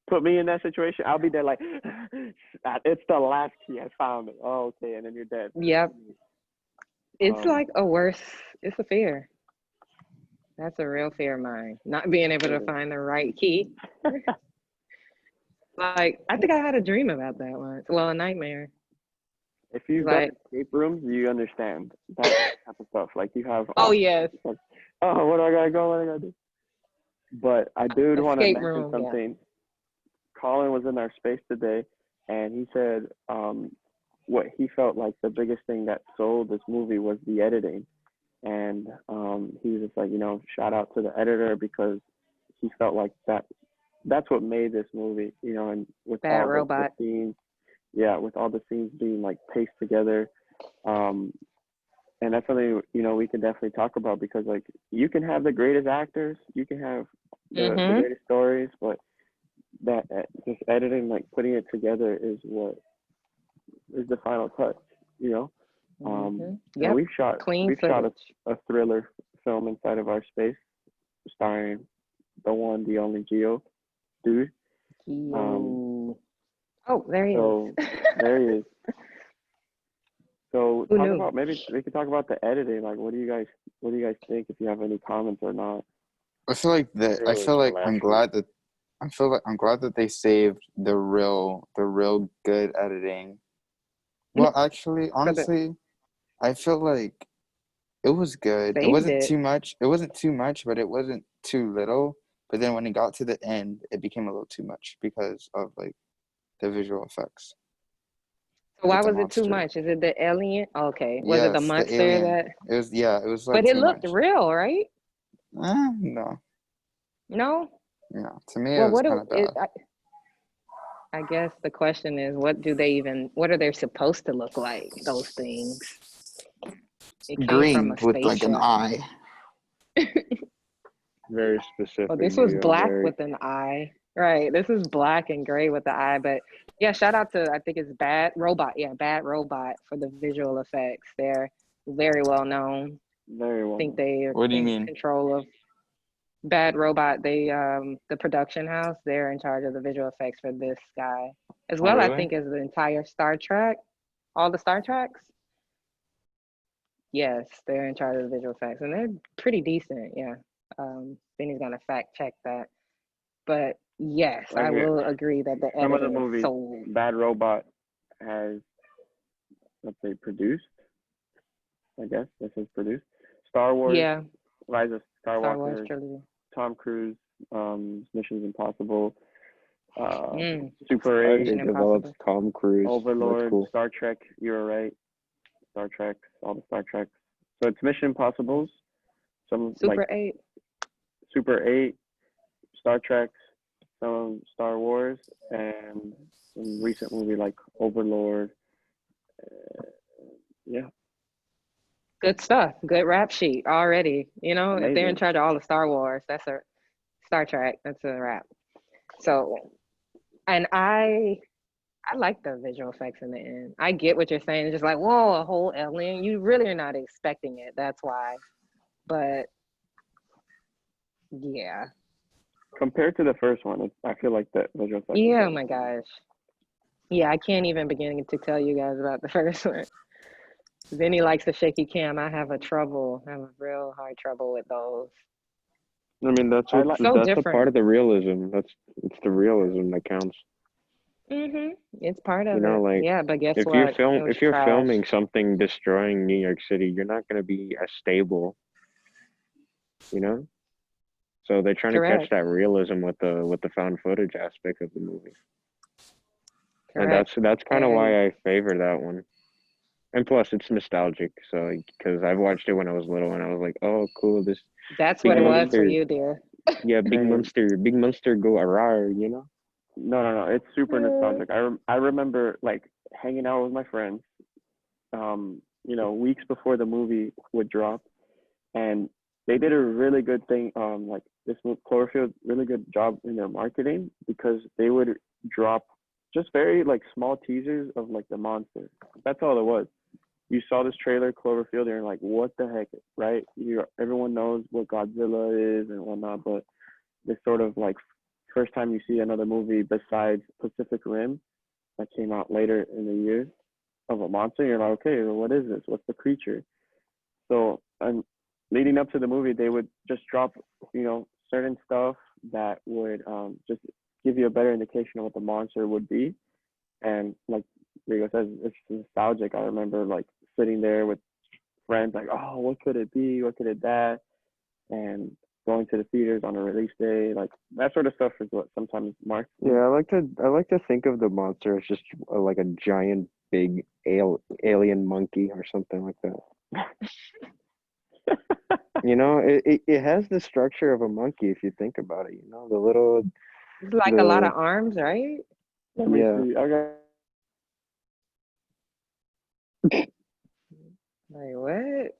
put me in that situation. I'll be there like, it's the last key. I found it. Oh, okay, and then you're dead. Yep. It's like Um, it's a fear. That's a real fear of mine, not being able to find the right key. Like, I think I had a dream about that once. Well, a nightmare. If you've done Like, escape rooms, you understand that type of stuff. Like you have, oh yes, like, oh, what do I gotta go? What do I gotta do? But I do want to escape mention room. Yeah. something. Colin was in our space today, and he said what he felt like the biggest thing that sold this movie was the editing. And he was just like, shout out to the editor because he felt like that's what made this movie, and with Bad all the Robot. scenes, yeah, with all the scenes being like paced together. And that's something, we can definitely talk about because like you can have the greatest actors, you can have the greatest stories, but that just editing, like putting it together is what is the final touch, And Yep. we've shot Clean a thriller film inside of our space, starring the one, the only Geo dude. Oh, there he So is. there he is. So Who knew? maybe we could talk about the editing. Like, what do you guys think? If you have any comments or not. I feel like that. It I was feel like masterful. I'm glad that they saved the real good editing. Well, actually, For the honestly, I feel like it was good. It saved wasn't it. too much. It wasn't too much, but it wasn't too little. But then when it got to the end, it became a little too much because of like the visual effects So why with the was it too monster. much? Is it the alien? Okay. Was it the Yes, the monster alien. that? It was like But it too looked much. real, right? No, No. no. To me, it Well, was kind of bad. I guess the question is, what are they supposed to look like? Those things. It came from Green a with like an spaceship. eye. Very Oh, specific, this was Geo. black Very. with an eye. Right. This is black and gray with the eye. But yeah, shout out to, I think it's Bad Robot. Yeah, Bad Robot for the visual effects. They're very well known. Very I well think known. they are What do you in mean? control of Bad Robot. They the production house, they're in charge of the visual effects for this guy. As Oh, well, I really? think as the entire Star Trek, all the Star Treks. Yes, they're in charge of the visual effects, and they're pretty decent. Yeah. Benny's gonna fact check that, but yes, Like I will agree that the some of the editing is movies, so. Bad Robot has, let's say, produced. I guess this is produced. Star Wars, Yeah, Rise of Star Wars Skywalker, trilogy. Tom Cruise, Missions Impossible, Mm, Super I 8, Mission did develop Impossible. Tom Cruise. That's Overlord, cool. Star Trek. You were right. Star Trek, all the Star Treks. So it's Mission Impossibles, some like Super 8. Super 8, Star Treks, some Star Wars, and some recent movie like Overlord. Yeah, Good stuff. Good rap sheet already. You know, if they're in amazing. charge of all of Star Wars, that's a Star Trek. That's a wrap. So, and I like the visual effects in the end. I get what you're saying. It's just like, whoa, a whole alien. You really are not expecting it. That's why. But yeah. Compared to the first one, I feel like the visual effects. Yeah, oh my gosh. Yeah, I can't even begin to tell you guys about the first one. Vinny likes the shaky cam. I have a real hard trouble with those. I mean, that's I what like- So that's a different. part of the realism. It's the realism that counts. It's part of You know, it. like Yeah, but guess if what? It was if you're trash. filming something destroying New York City, you're not going to be as stable. You know, so they're trying to catch Correct. that realism with the found footage aspect of the movie, and Correct. that's kind of And why I favor that one. And plus, it's nostalgic. So because I've watched it when I was little, and I was like, oh, cool, this that's big what it was for monster. you, dear. Yeah, Hey, big monster go awry. You know. no. It's super nostalgic. I remember like hanging out with my friends, weeks before the movie would drop, and they did a really good thing. Like this movie, Cloverfield, really good job in their marketing because they would drop just very like small teasers of like the monster. That's all it was. You saw this trailer, Cloverfield, and you're like, what the heck, right? Everyone knows what Godzilla is and whatnot, but this sort of like first time you see another movie besides Pacific Rim that came out later in the year of a monster, you're like, okay, well, what is this? What's the creature? So, and leading up to the movie, they would just drop, certain stuff that would just give you a better indication of what the monster would be. And like Rigo says, it's nostalgic. I remember like sitting there with friends, like, oh, what could it be? What could it that? And going to the theaters on a release day, like that sort of stuff is what sometimes marks. Yeah, I like to think of the monster as just like a giant big alien monkey or something like that. You know, it has the structure of a monkey if you think about it. You know, the little It's like a lot the of arms, right? Let me yeah. see. Okay. Like what? Yeah,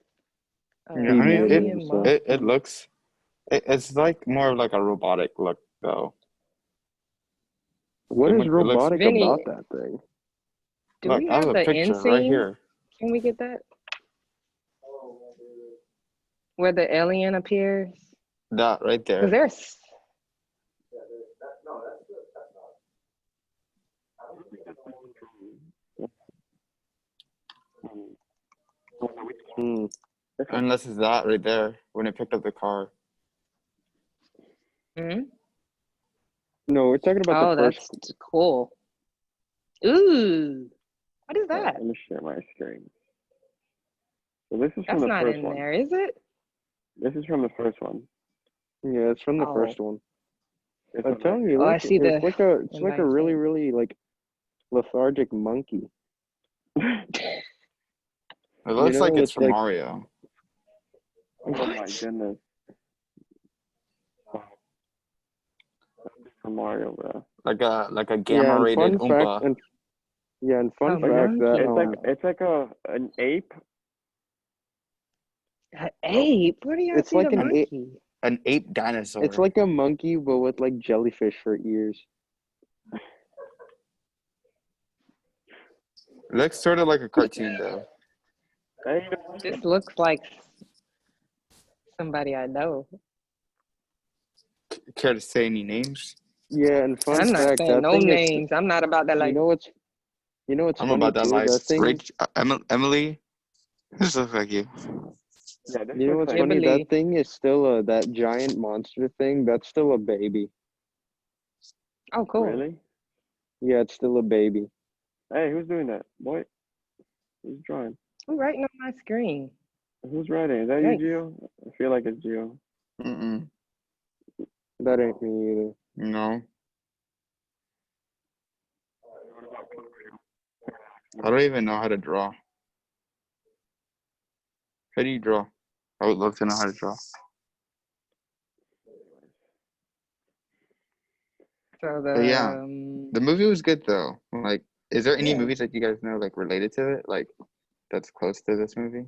I mean, made it Alien himself. monkey. it looks, it's like more of like a robotic look though. What is It looks, robotic Vinny, about that thing? do look, we I have have a the end picture right scene? here. Can we get that? Where the alien appears? That right Because there. there's Hmm. Unless it's that right there when it picked up the car. Mhm. No, we're talking about Oh, the first. that's cool. Ooh, what is All right, that? let me share my screen. So this is from That's the not first in one. there, is it? This is from the first one. Yeah, it's from the Oh, first one. It's I'm a telling you, oh, I look, see the it's like a invite really thing. really like lethargic monkey. It You looks like know, it's it's from like Mario. Oh my What? goodness. From Mario, bro. Like a yeah. gamma And rated fun fact, Oompa. and yeah, and A fun Like fact that monkey. it's like an ape. An ape? Where do y'all it's see the like an ape. monkey? An ape It's dinosaur. like a monkey, but with like jellyfish for ears. It looks sort of like a cartoon though. Hey, This looks like somebody I know. Care to say any names? Yeah, and fun I'm not fact, saying that no thing is. names. I'm not about that You life. know what's I'm funny about that too? life. That thing. Emily. This looks like you. Yeah, this You know looks what's like funny? Ghibli. That thing is still that giant monster thing. That's still a baby. Oh, cool. really. Yeah, it's still a baby. Hey, who's doing that? Boy, who's drawing? Who's writing on my screen? Who's writing? Is that you, Yikes. Gio? I feel like it's Gio. Mm-mm. That ain't me either. No. I don't even know how to draw. How do you draw? I would love to know how to draw. So But yeah, the movie was good though. Like, is there any yeah, movies that you guys know like related to it, like that's close to this movie?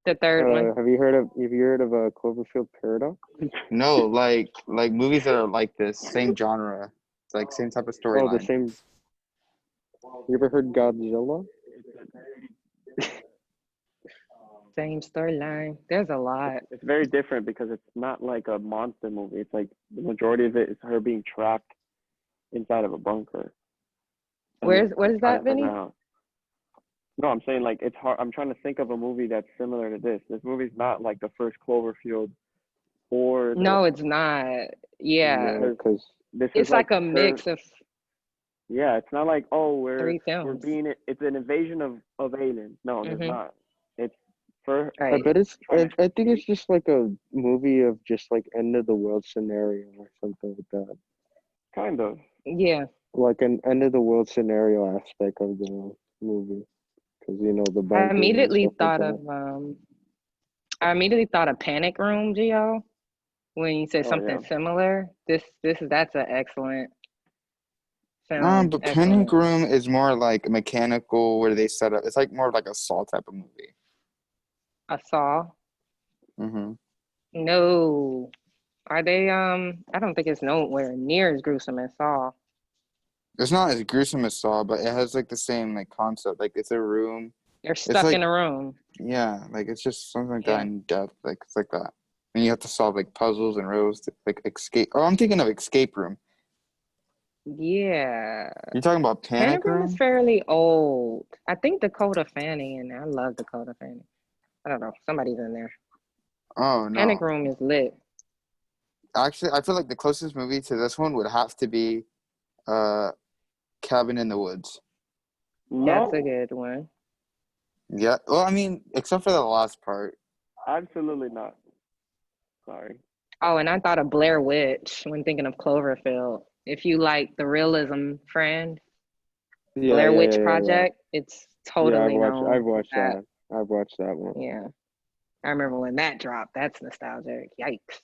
the third one. Have you heard of Cloverfield Paradox? No, like movies that are like this, same genre, like same type of Oh, the storyline. same. You ever heard Godzilla? Same storyline. There's a lot. It's very different because it's not like a monster movie. It's like the majority of it is her being trapped inside of a bunker. And What like is trying that, to figure Vinny? out. No, I'm saying like it's hard. I'm trying to think of a movie that's similar to this. This movie's not like the first Cloverfield or the No, it's not. Yeah, Yeah, because this is it's like a her. mix of Yeah, it's not like oh three we're films. being it's an invasion of aliens. No, there's Mm-hmm. not. It's for I Right. bet it's. trying to I think it's just like a movie of just like end of the world scenario or something like that. kind of. Yeah. Like an end of the world scenario aspect of the movie, because you know the I bunkers and immediately stuff like thought of that. Panic Room, Gio, when you said Oh yeah. something similar. That's an excellent film. But Panic Excellent. Room is more like mechanical, where they set up. It's like more of like a Saw type of movie. I saw. Mm-hmm. No. Are they I don't think it's nowhere near as gruesome as Saw. It's not as gruesome as Saw, but it has like the same like concept. Like it's a room. They're It's stuck like in a room. yeah, like it's just something like that Yeah. in depth. Like it's like that. And you have to solve like puzzles and riddles to like escape. Oh, I'm thinking of Escape Room. Yeah. You're talking about Panic Panic Room is Room? fairly old. I think Dakota Fanning, and I love Dakota Fanning. I don't know. Somebody's in there. Oh Panic no. Room is lit. Actually, I feel like the closest movie to this one would have to be uh Cabin in the Woods. That's a No, good one. Yeah. Well, I mean, except for the last part. absolutely not. Sorry. Oh, and I thought of Blair Witch when thinking of Cloverfield. If you like the realism friend, Yeah, Blair yeah, Witch yeah, yeah, yeah. Project, it's Yeah, totally known I've for watched that. that. I've watched that one. Yeah. I remember when that dropped. That's nostalgic. Yikes.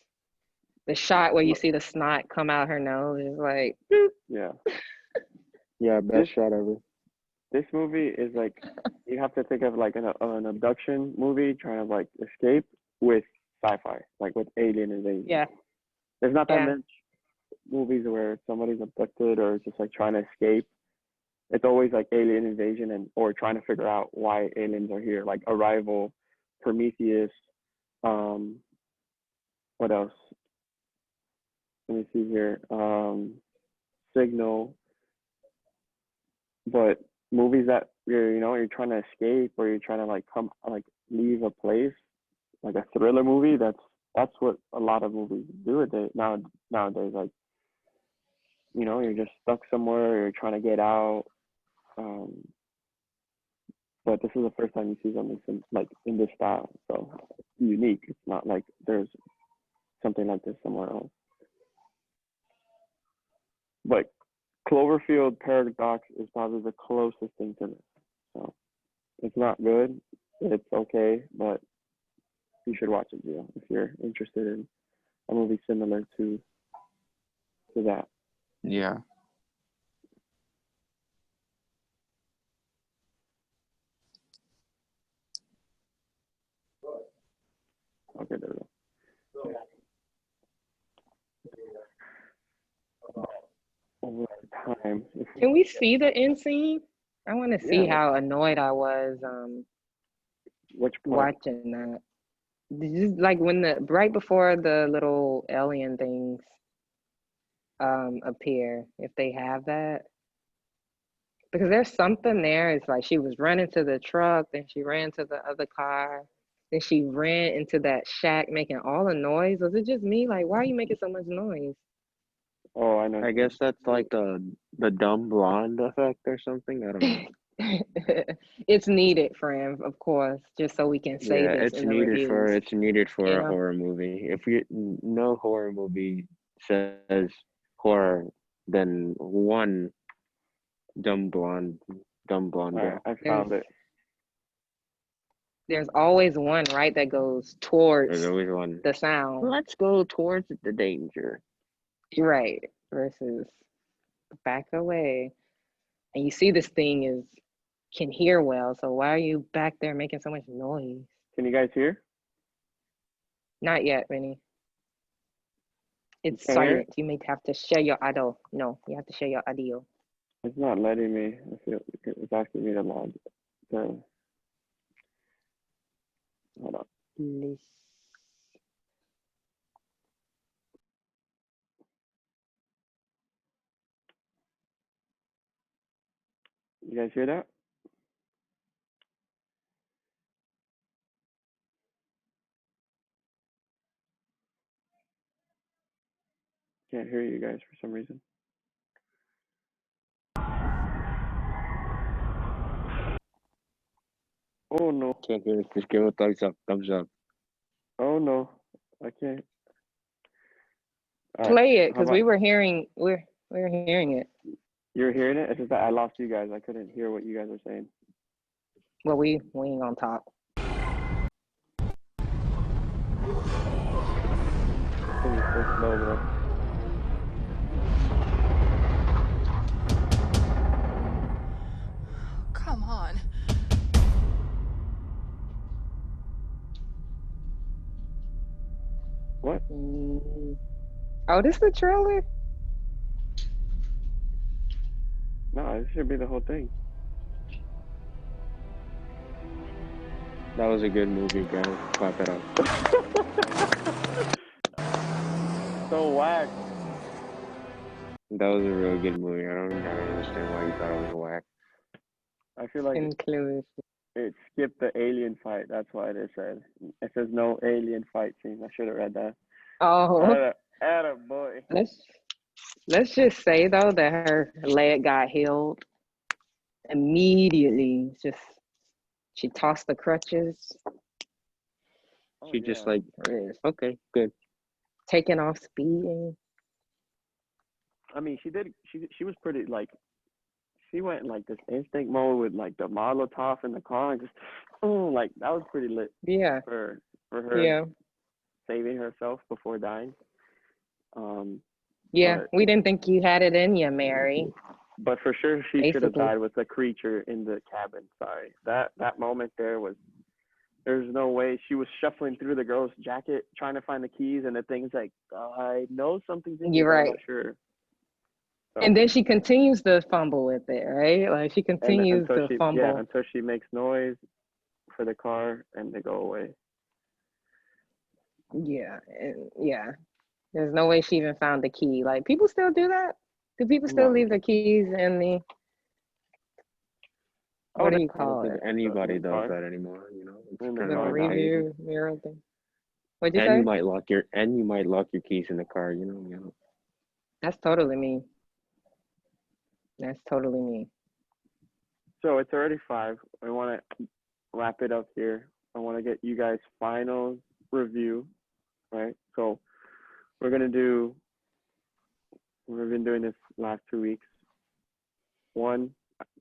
The shot where you see the snot come out her nose is like, Yeah. Yeah, best This shot ever. this movie is like you have to think of like an abduction movie trying to like escape with sci-fi, like with alien invasion. yeah, There's not that yeah. much movies where somebody's abducted or just like trying to escape. It's always like alien invasion and or trying to figure out why aliens are here, like Arrival, Prometheus, um, what else? Let me see here. Signal. But movies that you're trying to escape or you're trying to like come like leave a place, like a thriller movie, that's what a lot of movies do nowadays. Like, you're just stuck somewhere, you're trying to get out. Um, but this is the first time you see something like in this style. So it's unique. It's not like there's something like this somewhere else. But Cloverfield Paradox is probably the closest thing to this. So it's not good. It's okay, but you should watch it, Gio, if you're interested in a movie similar to that. Yeah. Okay, there we go. Over time, Can we see the end scene? I want to see yeah, how annoyed I was which part? watching that. This is like when the right before the little alien things appear, if they have that. Because there's something there. It's like she was running to the truck, then she ran to the other car, then she ran into that shack making all the noise. Was it just me? Like, why are you making so much noise? Oh, I know. I guess that's like the dumb blonde effect or something. I don't know. It's needed, friend, of course, just so we can say Yeah, this in the reviews. it's needed for You a know, horror movie. If you no horror movie says horror, then one dumb blonde All right, girl. I there's found it. there's always one, right, that goes There's towards always one. the sound, Let's go towards the danger. right, versus back away. And you see this thing can hear well, so why are you back there making so much noise? Can you guys hear? Not yet, Vinny. It's Can't hear silent. You may have to share your audio. No, you have to share your audio. It's not letting me. I feel it's asking me to log. So, hold on. Please. You guys hear that? Can't hear you guys for some reason. Oh no. Can't hear it. Just give a thumbs up. Thumbs up. Oh no. I can't. All right. Play it, How because about we're hearing it. you're hearing it? It's just that I lost you guys. I couldn't hear what you guys were saying. Well, we ain't on top. Thing is so slow, bro. Come on. What? Oh, this is the trailer? No, this should be the whole thing. That was a good movie, guys. Clap it up. So whack. That was a real good movie. I don't understand why you thought it was whack. I feel like Inclusive. it skipped the alien fight. That's why they said. It says no alien fight scene. I should have read that. Oh, Atta boy. let's just say though that her leg got healed immediately. Just she tossed the crutches, Oh, She just yeah. like, okay, good. taking off speeding. I mean, she did. She was pretty like. She went in like this instinct mode with like the Molotov in the car and just, like that was pretty lit Yeah, for her yeah, saving herself before dying. yeah. But We didn't think you had it in you, Mary. but for sure she should have Basically. died with the creature in the cabin. Sorry, that moment there was. There's no way. She was shuffling through the girl's jacket trying to find the keys, and the thing's like, I know something's in here, You're but I'm right. not sure. So, And then she continues to fumble with it, right? Like she and continues to fumble. until she makes noise for the car and they go away. Yeah, and yeah. There's no way she even found the key. Like people still do that? Do people still No. leave their keys in the what do you I don't call think it? anybody does car? that anymore, you know. It's In the kind The of car. outdated. review mirror thing. What'd you And say? you might lock your keys in the car, you know. That's totally me. That's totally me. So it's already 5. I want to wrap it up here. I want to get you guys' final review, right? So we've been doing this last 2 weeks. 1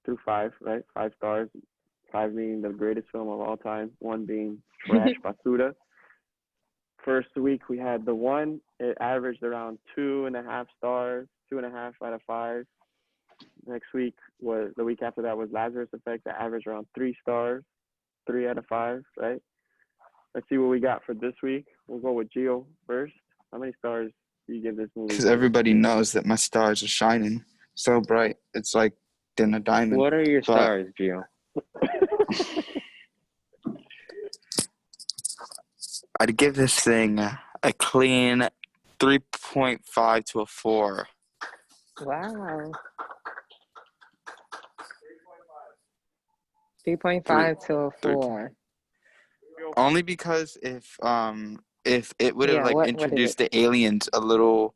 through 5, right? 5 stars. 5 being the greatest film of all time. 1 being trash basura. First week we had the 1. It averaged around 2.5 stars, 2.5 out of 5. Next week was the week after that was Lazarus Effect. That averaged around 3 stars, 3 out of 5. Right. Let's see what we got for this week. We'll go with Gio first. How many stars do you give this movie? Because everybody knows that my stars are shining so bright. It's like in a diamond. What are your But stars, Gio? I'd give this thing a clean 3.5 to a 4. Wow. 3.5 to a 3. 4. Only because if it would have Yeah, like what is introduced it? the aliens a little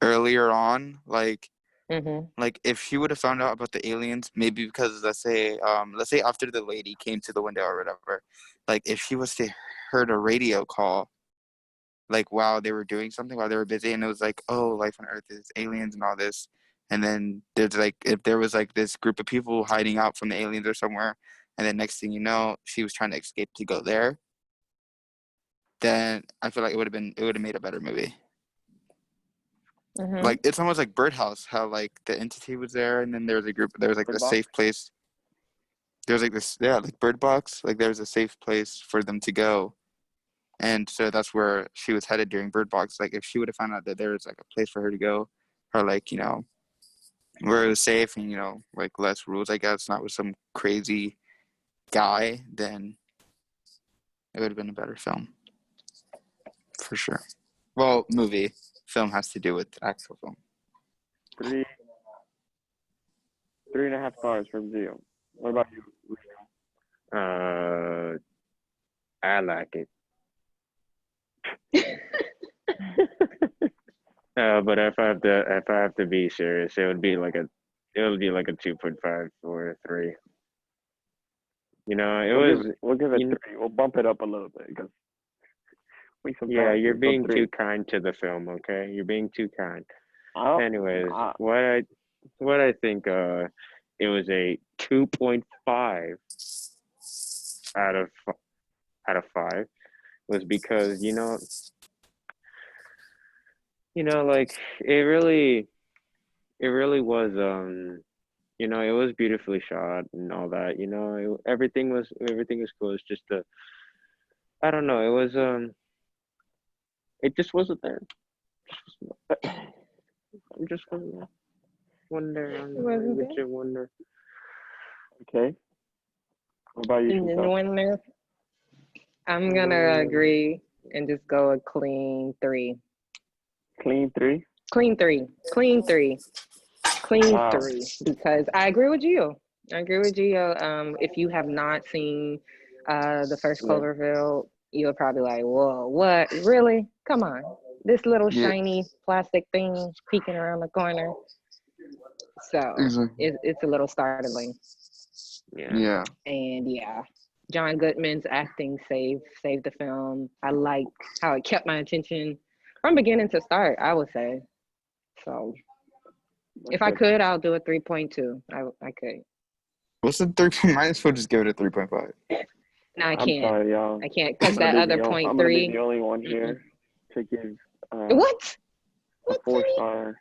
earlier on, like Mm-hmm. if she would have found out about the aliens, maybe because let's say after the lady came to the window or whatever, like if she was to heard a radio call, like while they were doing something, while they were busy, and it was like, oh, life on Earth is aliens and all this, and then there's like if there was like this group of people hiding out from the aliens or somewhere, and then next thing you know, she was trying to escape to go there, then I feel like it would have made a better movie. Mm-hmm. Like it's almost like Birdhouse, how like the entity was there, and then there was like Bird a Box? safe place. There was like this, yeah, like Bird Box. Like there was a safe place for them to go, and so that's where she was headed during Bird Box. Like if she would have found out that there was like a place for her to go, or like where it was safe and like less rules, I guess, not with some crazy guy, then it would have been a better film for sure. Well, movie film has to do with actual film. 3.5 stars from Zio. What about you? I like it. But if I have to be serious, it would be like a 2.5 or 3. We'll give it 3. We'll bump it up a little bit because you're being three. too kind to the film, okay? You're being too kind. Oh, Anyways, what I think it was a 2.5 out of 5 was because like it really was it was beautifully shot and all that. Everything was cool. It's just I don't know. It was it just wasn't there. I'm just wonder. Okay. What about you, Chantal? I'm gonna agree and just go a clean 3. Clean 3? Clean 3. Clean 3. Clean Wow. 3. Because I agree with you. If you have not seen the first Cloverfield, you're probably like, whoa, what? Really? Come on. This little shiny plastic thing peeking around the corner. So it's a little startling. Yeah. And John Goodman's acting saved the film. I like how it kept my attention from beginning to start, I would say. So if I could, I'll do a 3.2. I could. What's the 3? Might as well just give it a 3.5. No, I can't. I'm sorry, y'all. I can't because that other 0.3. I'm gonna be the only one here to give what? A 4-star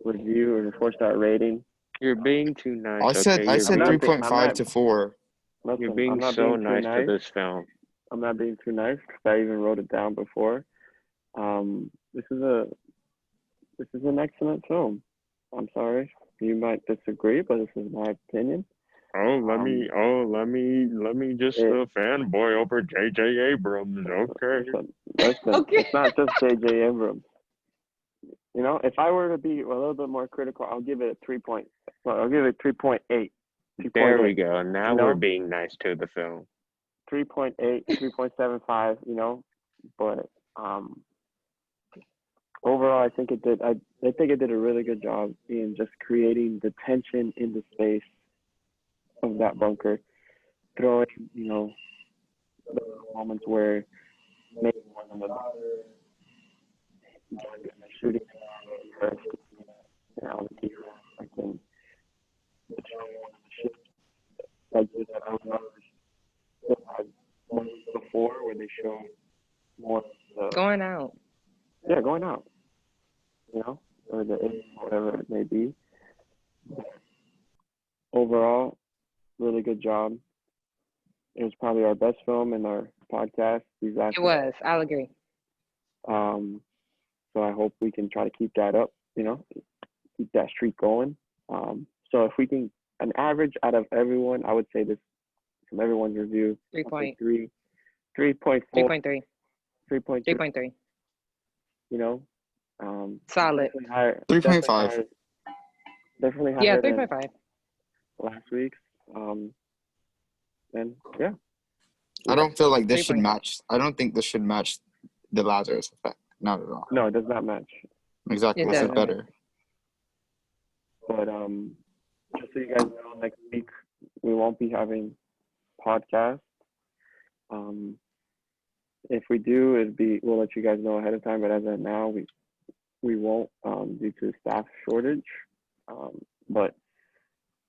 review or a 4-star rating. You're being too nice. I said 3.5 to 4. Listen, You're being so nice to this film. I'm not being too nice because I even wrote it down before. This is an excellent film. I'm sorry, you might disagree, but this is my opinion. Let me just fanboy over J.J. Abrams, okay? Listen, it's not just J.J. Abrams. If I were to be a little bit more critical, I'll give it a 3.8. There we go. Now we're being nice to the film. 3.8, 3.75. But overall, I think it did. I think it did a really good job in just creating the tension in the space of that bunker, throwing the moments where maybe more than the shooting I can like that I was before where they show more going out. Yeah, going out. Or whatever it may be. Overall, really good job. It was probably our best film in our podcast. It was. I'll agree. So I hope we can try to keep that up. Keep that streak going. So if we can, an average out of everyone, I would say this from everyone's review. 3.3. 3.4. 3.3. 3.3. Solid. 3.5. Definitely higher. Yeah, 3.5. Last week. And yeah, I don't feel like this should 3.0. match. I don't think this should match the Lazarus effect. Not at all. no, it does not match. Exactly. It This is doesn't. better. But just so you guys know, next week we won't be having podcast. If we do, we'll let you guys know ahead of time. But as of now, we won't due to staff shortage. But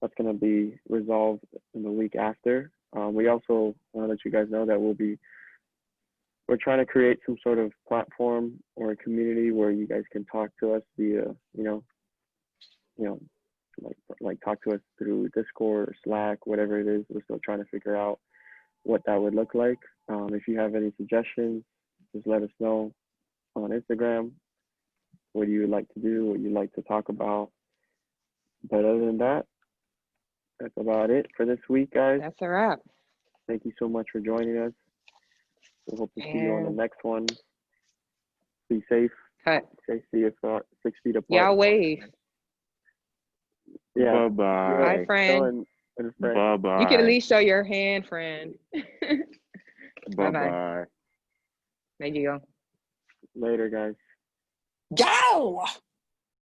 that's gonna be resolved in the week after. We also want to let you guys know that we're trying to create some sort of platform or a community where you guys can talk to us via, like talk to us through Discord or Slack, whatever it is. We're still trying to figure out what that would look like. If you have any suggestions, just let us know on Instagram. What you would like to do, what you'd like to talk about. But other than that, that's about it for this week, guys. That's a wrap. Thank you so much for joining us. We hope to see you on the And next one. Be safe. cut. Stay 6 feet apart. Y'all wave. Yeah. Bye-bye. Bye, friend. And friend. Bye-bye. You can at least show your hand, friend. Bye-bye. Bye-bye. There you go. Later, guys. Go!